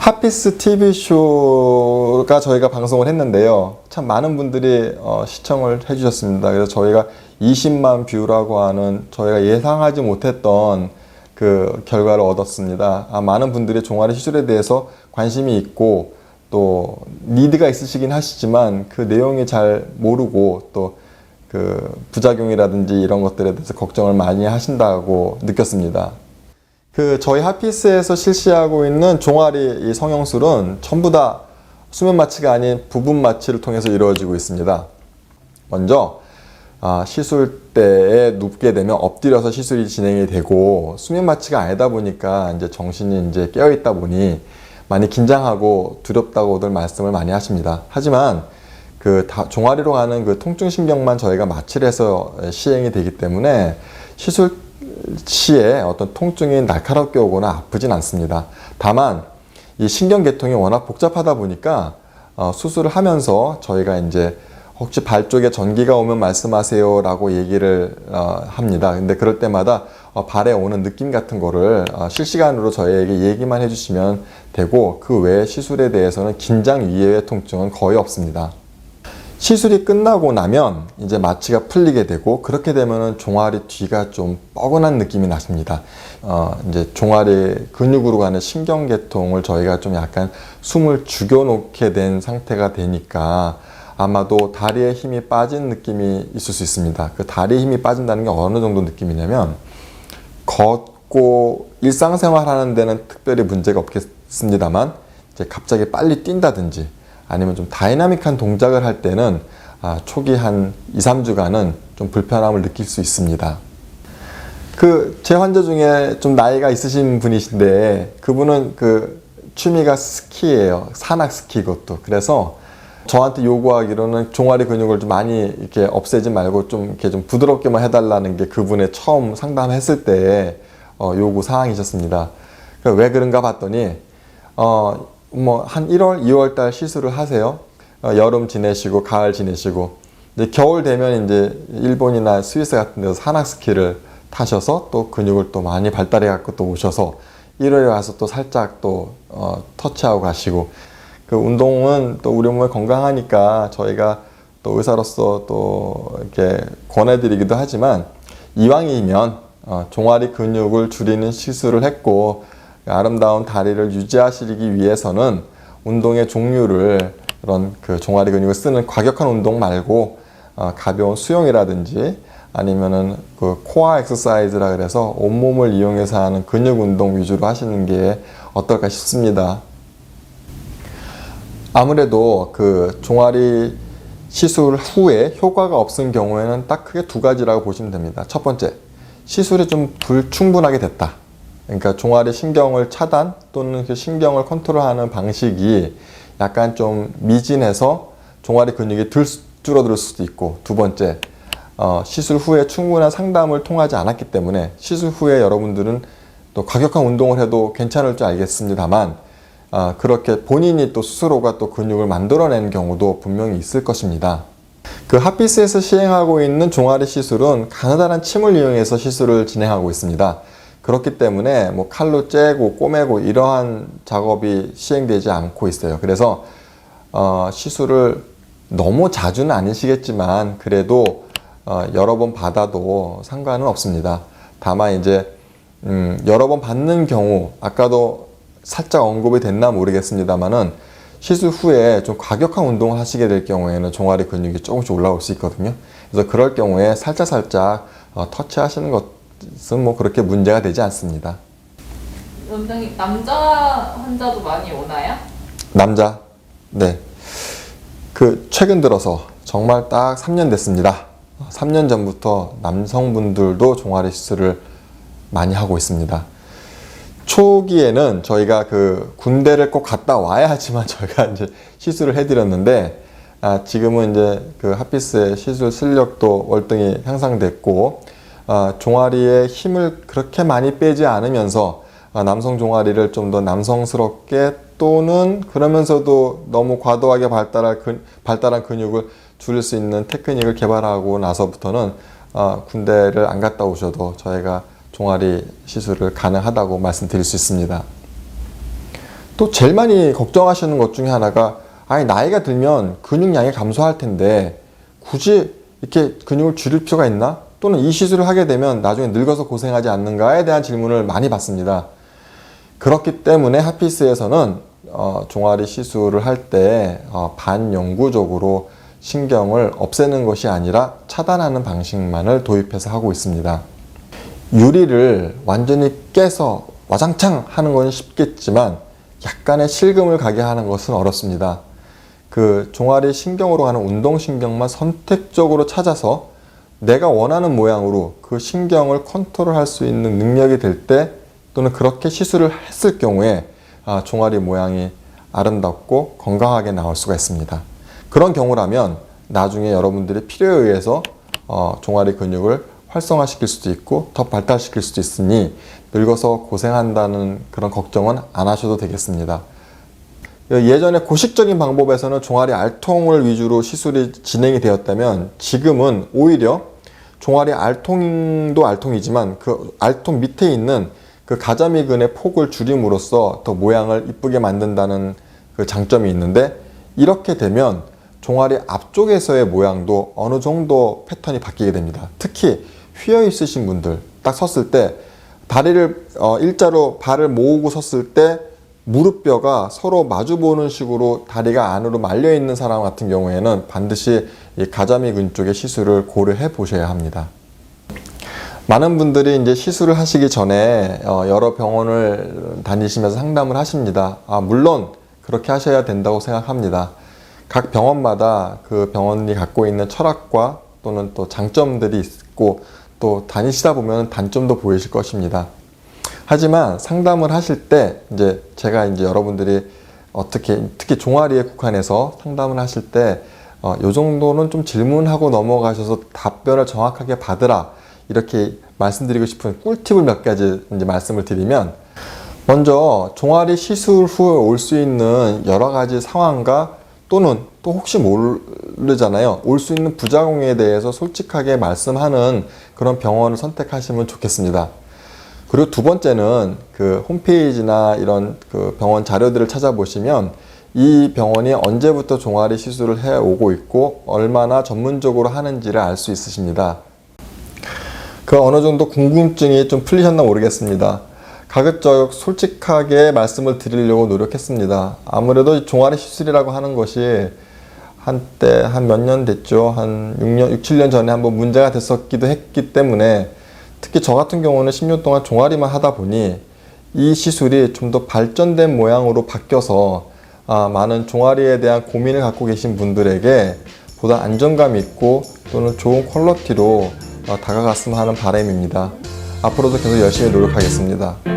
핫피스 TV쇼가 저희가 방송을 했는데요. 참 많은 분들이 시청을 해주셨습니다. 그래서 저희가 20만 뷰라고 하는 저희가 예상하지 못했던 그 결과를 얻었습니다. 많은 분들이 종아리 시술에 대해서 관심이 있고 또 니드가 있으시긴 하시지만 그 내용이 잘 모르고 또 그 부작용이라든지 이런 것들에 대해서 걱정을 많이 하신다고 느꼈습니다. 그 저희 핫피스에서 실시하고 있는 종아리 이 성형술은 전부 다 수면 마취가 아닌 부분 마취를 통해서 이루어지고 있습니다. 먼저 시술 때에 눕게 되면 엎드려서 시술이 진행이 되고 수면 마취가 아니다 보니까 이제 정신이 이제 깨어 있다 보니 많이 긴장하고 두렵다고들 말씀을 많이 하십니다. 하지만 그 종아리로 가는 그 통증 신경만 저희가 마취를 해서 시행이 되기 때문에 시술 시에 어떤 통증이 날카롭게 오거나 아프진 않습니다. 다만 이 신경계통이 워낙 복잡하다 보니까 수술을 하면서 저희가 이제 혹시 발 쪽에 전기가 오면 말씀하세요 라고 얘기를 합니다. 근데 그럴 때마다 발에 오는 느낌 같은 거를 실시간으로 저희에게 얘기만 해주시면 되고 그 외에 시술에 대해서는 긴장 이외의 통증은 거의 없습니다. 시술이 끝나고 나면 이제 마취가 풀리게 되고 그렇게 되면은 종아리 뒤가 좀 뻐근한 느낌이 나십니다. 이제 종아리 근육으로 가는 신경계통을 저희가 좀 약간 숨을 죽여놓게 된 상태가 되니까 아마도 다리에 힘이 빠진 느낌이 있을 수 있습니다. 그 다리에 힘이 빠진다는 게 어느 정도 느낌이냐면 걷고 일상생활 하는 데는 특별히 문제가 없겠습니다만 이제 갑자기 빨리 뛴다든지 아니면 좀 다이나믹한 동작을 할 때는 초기 한 2, 3주간은 좀 불편함을 느낄 수 있습니다. 제 환자 중에 좀 나이가 있으신 분이신데 그분은 그 취미가 스키예요. 산악 스키 그것도. 그래서 저한테 요구하기로는 종아리 근육을 좀 많이 이렇게 없애지 말고 좀 이렇게 좀 부드럽게만 해달라는 게 그분의 처음 상담했을 때 요구 사항이셨습니다. 왜 그런가 봤더니 한 1월, 2월 달 시술을 하세요. 여름 지내시고 가을 지내시고 이제 겨울 되면 이제 일본이나 스위스 같은 데서 산악 스키를 타셔서 또 근육을 또 많이 발달해 갖고 또 오셔서 1월에 와서 또 살짝 또 터치하고 가시고 그 운동은 또 우리 몸에 건강하니까 저희가 또 의사로서 또 이렇게 권해드리기도 하지만 이왕이면 종아리 근육을 줄이는 시술을 했고 아름다운 다리를 유지하시기 위해서는 운동의 종류를 그런 그 종아리 근육을 쓰는 과격한 운동 말고 가벼운 수영이라든지 아니면은 그 코어 엑서사이즈라 그래서 온몸을 이용해서 하는 근육 운동 위주로 하시는 게 어떨까 싶습니다. 아무래도 그 종아리 시술 후에 효과가 없은 경우에는 딱 크게 두 가지라고 보시면 됩니다. 첫 번째, 시술이 좀 불충분하게 됐다. 그러니까 종아리 신경을 차단 또는 그 신경을 컨트롤하는 방식이 약간 좀 미진해서 종아리 근육이 줄어들 수도 있고 두 번째, 시술 후에 충분한 상담을 통하지 않았기 때문에 시술 후에 여러분들은 또 과격한 운동을 해도 괜찮을 줄 알겠습니다만 그렇게 본인이 또 스스로가 또 근육을 만들어내는 경우도 분명히 있을 것입니다. 그 핫피스에서 시행하고 있는 종아리 시술은 가느다란 침을 이용해서 시술을 진행하고 있습니다. 그렇기 때문에 뭐 칼로 째고 꼬매고 이러한 작업이 시행되지 않고 있어요. 그래서 시술을 너무 자주는 아니시겠지만 그래도 여러 번 받아도 상관은 없습니다. 다만 이제 여러 번 받는 경우 아까도 살짝 언급이 됐나 모르겠습니다만은 시술 후에 좀 과격한 운동을 하시게 될 경우에는 종아리 근육이 조금씩 올라올 수 있거든요. 그래서 그럴 경우에 살짝 터치하시는 것은 뭐 그렇게 문제가 되지 않습니다. 원장님, 남자 환자도 많이 오나요? 남자? 네. 최근 들어서 정말 딱 3년 됐습니다. 3년 전부터 남성분들도 종아리 시술을 많이 하고 있습니다. 초기에는 저희가 그 군대를 꼭 갔다 와야 하지만 저희가 이제 시술을 해드렸는데 지금은 이제 그 핫피스의 시술 실력도 월등히 향상됐고 종아리에 힘을 그렇게 많이 빼지 않으면서 남성 종아리를 좀 더 남성스럽게 또는 그러면서도 너무 과도하게 발달한 근육을 줄일 수 있는 테크닉을 개발하고 나서부터는 군대를 안 갔다 오셔도 저희가 종아리 시술을 가능하다고 말씀드릴 수 있습니다. 또 제일 많이 걱정하시는 것 중에 하나가 아니 나이가 들면 근육량이 감소할 텐데 굳이 이렇게 근육을 줄일 필요가 있나? 또는 이 시술을 하게 되면 나중에 늙어서 고생하지 않는가에 대한 질문을 많이 받습니다. 그렇기 때문에 하피스에서는 종아리 시술을 할 때 반영구적으로 신경을 없애는 것이 아니라 차단하는 방식만을 도입해서 하고 있습니다. 유리를 완전히 깨서 와장창 하는 건 쉽겠지만 약간의 실금을 가게 하는 것은 어렵습니다. 그 종아리 신경으로 가는 운동신경만 선택적으로 찾아서 내가 원하는 모양으로 그 신경을 컨트롤할 수 있는 능력이 될 때 또는 그렇게 시술을 했을 경우에 종아리 모양이 아름답고 건강하게 나올 수가 있습니다. 그런 경우라면 나중에 여러분들이 필요에 의해서 종아리 근육을 활성화시킬 수도 있고 더 발달시킬 수도 있으니 늙어서 고생한다는 그런 걱정은 안 하셔도 되겠습니다. 예전에 고식적인 방법에서는 종아리 알통을 위주로 시술이 진행이 되었다면 지금은 오히려 종아리 알통도 알통이지만 그 알통 밑에 있는 그 가자미근의 폭을 줄임으로써 더 모양을 이쁘게 만든다는 그 장점이 있는데 이렇게 되면 종아리 앞쪽에서의 모양도 어느 정도 패턴이 바뀌게 됩니다. 특히 휘어 있으신 분들 딱 섰을 때 다리를 일자로 발을 모으고 섰을 때 무릎뼈가 서로 마주보는 식으로 다리가 안으로 말려 있는 사람 같은 경우에는 반드시 이 가자미근 쪽의 시술을 고려해 보셔야 합니다. 많은 분들이 이제 시술을 하시기 전에 여러 병원을 다니시면서 상담을 하십니다. 물론 그렇게 하셔야 된다고 생각합니다. 각 병원마다 그 병원이 갖고 있는 철학과 또는 또 장점들이 있고 또 다니시다 보면 단점도 보이실 것입니다. 하지만 상담을 하실 때 이제 제가 이제 여러분들이 어떻게 특히 종아리에 국한해서 상담을 하실 때 요 정도는 좀 질문하고 넘어가셔서 답변을 정확하게 받으라 이렇게 말씀드리고 싶은 꿀팁을 몇 가지 이제 말씀을 드리면 먼저 종아리 시술 후에 올 수 있는 여러 가지 상황과 또는 또 혹시 모르잖아요. 올 수 있는 부작용에 대해서 솔직하게 말씀하는 그런 병원을 선택하시면 좋겠습니다. 그리고 두 번째는 그 홈페이지나 이런 그 병원 자료들을 찾아보시면 이 병원이 언제부터 종아리 시술을 해 오고 있고 얼마나 전문적으로 하는지를 알 수 있으십니다. 그 어느 정도 궁금증이 좀 풀리셨나 모르겠습니다. 가급적 솔직하게 말씀을 드리려고 노력했습니다. 아무래도 종아리 시술이라고 하는 것이 한때 한 몇 년 됐죠. 한 6년, 7년 전에 한번 문제가 됐었기도 했기 때문에 특히 저 같은 경우는 10년 동안 종아리만 하다 보니 이 시술이 좀 더 발전된 모양으로 바뀌어서 많은 종아리에 대한 고민을 갖고 계신 분들에게 보다 안정감 있고 또는 좋은 퀄리티로 다가갔으면 하는 바람입니다. 앞으로도 계속 열심히 노력하겠습니다.